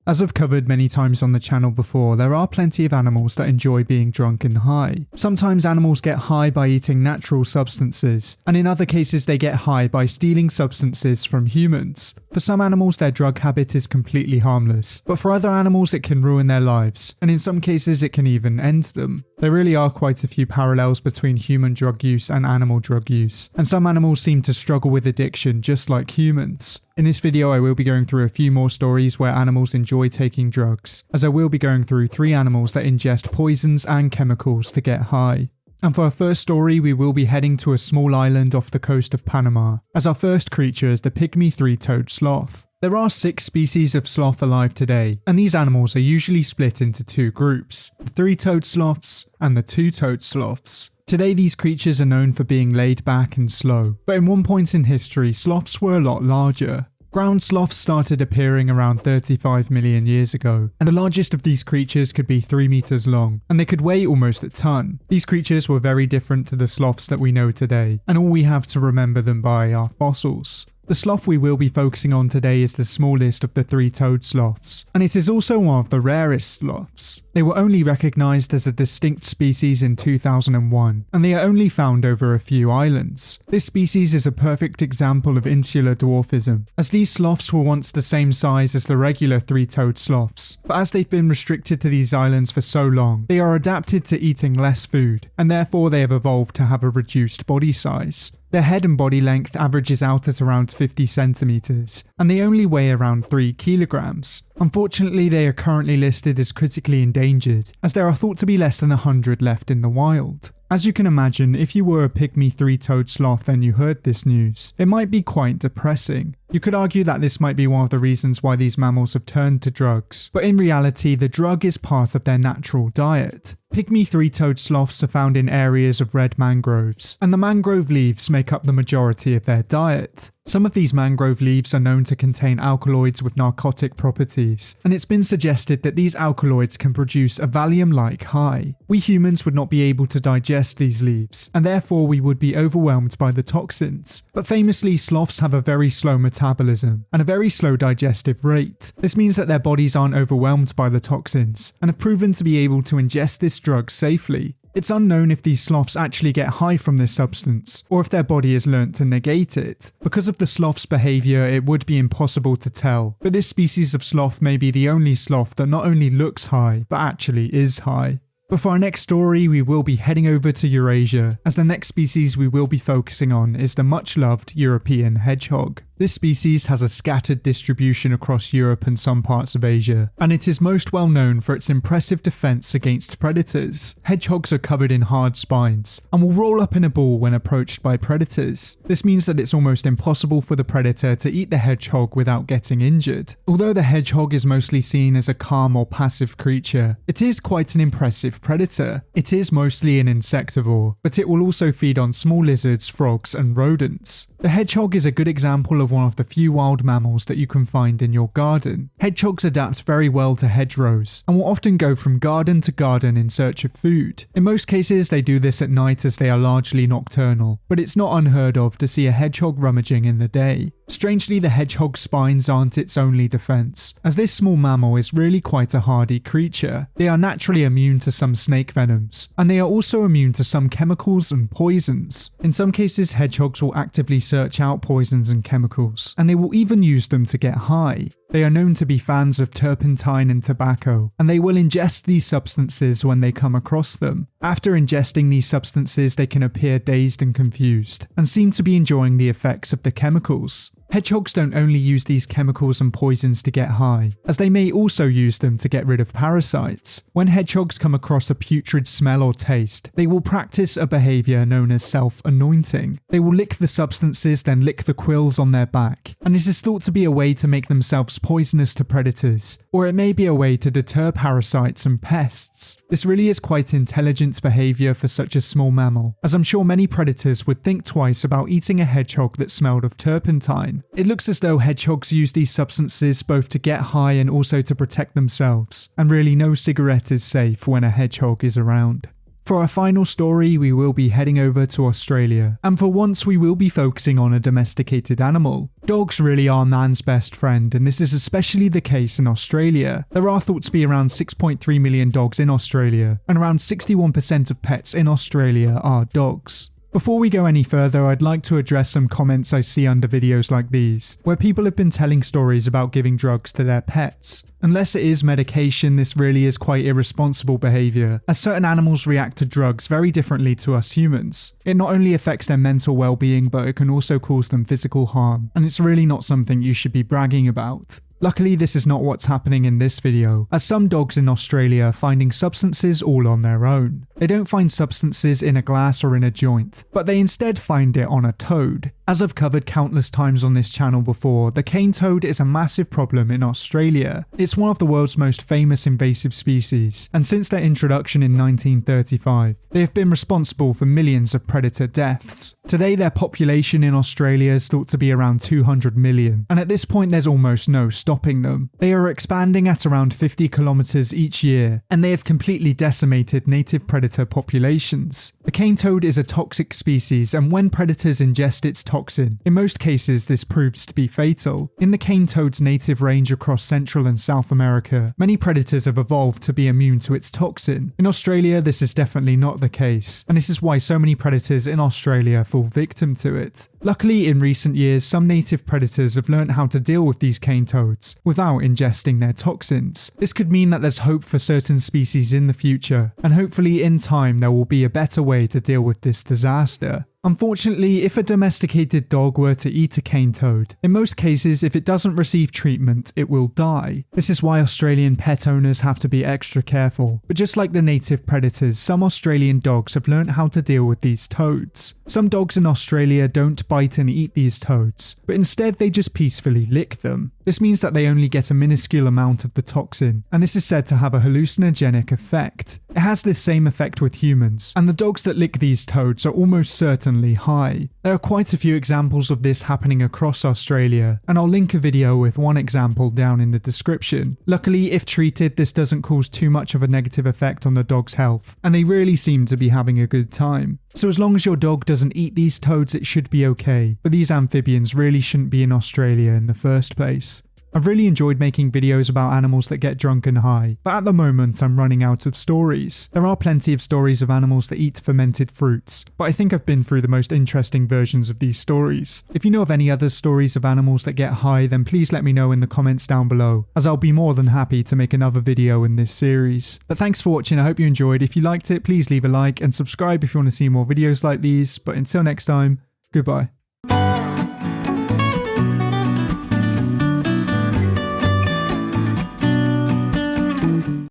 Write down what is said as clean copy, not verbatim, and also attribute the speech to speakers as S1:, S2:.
S1: As I've covered many times on the channel before, there are plenty of animals that enjoy being drunk and high. Sometimes animals get high by eating natural substances, and in other cases they get high by stealing substances from humans. For some animals their drug habit is completely harmless, but for other animals it can ruin their lives, and in some cases it can even end them. There really are quite a few parallels between human drug use and animal drug use, and some animals seem to struggle with addiction just like humans. In this video I will be going through a few more stories where animals enjoy taking drugs, as I will be going through 3 animals that ingest poisons and chemicals to get high. And for our first story we will be heading to a small island off the coast of Panama, as our first creature is the Pygmy 3-toed sloth. There are 6 species of sloth alive today, and these animals are usually split into 2 groups, the 3-toed sloths and the 2-toed sloths. Today these creatures are known for being laid back and slow, but in one point in history sloths were a lot larger. Ground sloths started appearing around 35 million years ago, and the largest of these creatures could be 3 meters long, and they could weigh almost a ton. These creatures were very different to the sloths that we know today, and all we have to remember them by are fossils. The sloth we will be focusing on today is the smallest of the 3-toed sloths, and it is also one of the rarest sloths. They were only recognised as a distinct species in 2001, and they are only found over a few islands. This species is a perfect example of insular dwarfism, as these sloths were once the same size as the regular 3-toed sloths, but as they've been restricted to these islands for so long, they are adapted to eating less food, and therefore they have evolved to have a reduced body size. Their head and body length averages out at around 50 centimeters, and they only weigh around 3 kilograms. Unfortunately, they are currently listed as critically endangered, as there are thought to be less than 100 left in the wild. As you can imagine, if you were a Pygmy 3-toed sloth and you heard this news, it might be quite depressing. You could argue that this might be one of the reasons why these mammals have turned to drugs, but in reality the drug is part of their natural diet. Pygmy 3-toed sloths are found in areas of red mangroves, and the mangrove leaves make up the majority of their diet. Some of these mangrove leaves are known to contain alkaloids with narcotic properties, and it's been suggested that these alkaloids can produce a Valium-like high. We humans would not be able to digest these leaves, and therefore we would be overwhelmed by the toxins. But famously, sloths have a very slow metabolism, and a very slow digestive rate. This means that their bodies aren't overwhelmed by the toxins, and have proven to be able to ingest this drug safely. It's unknown if these sloths actually get high from this substance, or if their body has learnt to negate it. Because of the sloth's behaviour, it would be impossible to tell, but this species of sloth may be the only sloth that not only looks high, but actually is high. But for our next story, we will be heading over to Eurasia, as the next species we will be focusing on is the much loved European hedgehog. This species has a scattered distribution across Europe and some parts of Asia, and it is most well known for its impressive defense against predators. Hedgehogs are covered in hard spines, and will roll up in a ball when approached by predators. This means that it's almost impossible for the predator to eat the hedgehog without getting injured. Although the hedgehog is mostly seen as a calm or passive creature, it is quite an impressive predator. It is mostly an insectivore, but it will also feed on small lizards, frogs, and rodents. The hedgehog is a good example of one of the few wild mammals that you can find in your garden. Hedgehogs adapt very well to hedgerows, and will often go from garden to garden in search of food. In most cases they do this at night as they are largely nocturnal, but it's not unheard of to see a hedgehog rummaging in the day. Strangely, the hedgehog's spines aren't its only defense, as this small mammal is really quite a hardy creature. They are naturally immune to some snake venoms, and they are also immune to some chemicals and poisons. In some cases, hedgehogs will actively search out poisons and chemicals, and they will even use them to get high. They are known to be fans of turpentine and tobacco, and they will ingest these substances when they come across them. After ingesting these substances, they can appear dazed and confused, and seem to be enjoying the effects of the chemicals. Hedgehogs don't only use these chemicals and poisons to get high, as they may also use them to get rid of parasites. When hedgehogs come across a putrid smell or taste, they will practice a behaviour known as self-anointing. They will lick the substances, then lick the quills on their back, and it is thought to be a way to make themselves poisonous to predators, or it may be a way to deter parasites and pests. This really is quite intelligent behaviour for such a small mammal, as I'm sure many predators would think twice about eating a hedgehog that smelled of turpentine. It looks as though hedgehogs use these substances both to get high and also to protect themselves, and really no cigarette is safe when a hedgehog is around. For our final story, we will be heading over to Australia, and for once we will be focusing on a domesticated animal. Dogs really are man's best friend, and this is especially the case in Australia. There are thought to be around 6.3 million dogs in Australia, and around 61% of pets in Australia are dogs. Before we go any further, I'd like to address some comments I see under videos like these, where people have been telling stories about giving drugs to their pets. Unless it is medication, this really is quite irresponsible behaviour, as certain animals react to drugs very differently to us humans. It not only affects their mental well-being, but it can also cause them physical harm, and it's really not something you should be bragging about. Luckily, this is not what's happening in this video, as some dogs in Australia are finding substances all on their own. They don't find substances in a glass or in a joint, but they instead find it on a toad. As I've covered countless times on this channel before, the cane toad is a massive problem in Australia. It's one of the world's most famous invasive species, and since their introduction in 1935, they have been responsible for millions of predator deaths. Today, their population in Australia is thought to be around 200 million, and at this point there's almost no stopping them. They are expanding at around 50 kilometers each year, and they have completely decimated native predator populations. The cane toad is a toxic species, and when predators ingest its toxin, in most cases this proves to be fatal. In the cane toad's native range across Central and South America, many predators have evolved to be immune to its toxin. In Australia, this is definitely not the case, and this is why so many predators in Australia fall victim to it. Luckily, in recent years, some native predators have learned how to deal with these cane toads without ingesting their toxins. This could mean that there's hope for certain species in the future, and hopefully in time there will be a better way to deal with this disaster. Unfortunately, if a domesticated dog were to eat a cane toad, in most cases if it doesn't receive treatment, it will die. This is why Australian pet owners have to be extra careful. But just like the native predators, some Australian dogs have learnt how to deal with these toads. Some dogs in Australia don't bite and eat these toads, but instead they just peacefully lick them. This means that they only get a minuscule amount of the toxin, and this is said to have a hallucinogenic effect. It has this same effect with humans, and the dogs that lick these toads are almost certainly high. There are quite a few examples of this happening across Australia, and I'll link a video with one example down in the description. Luckily, if treated, this doesn't cause too much of a negative effect on the dog's health, and they really seem to be having a good time. So as long as your dog doesn't eat these toads, it should be okay, but these amphibians really shouldn't be in Australia in the first place. I've really enjoyed making videos about animals that get drunk and high, but at the moment I'm running out of stories. There are plenty of stories of animals that eat fermented fruits, but I think I've been through the most interesting versions of these stories. If you know of any other stories of animals that get high, then please let me know in the comments down below, as I'll be more than happy to make another video in this series. But thanks for watching, I hope you enjoyed. If you liked it, please leave a like and subscribe if you want to see more videos like these, but until next time, goodbye.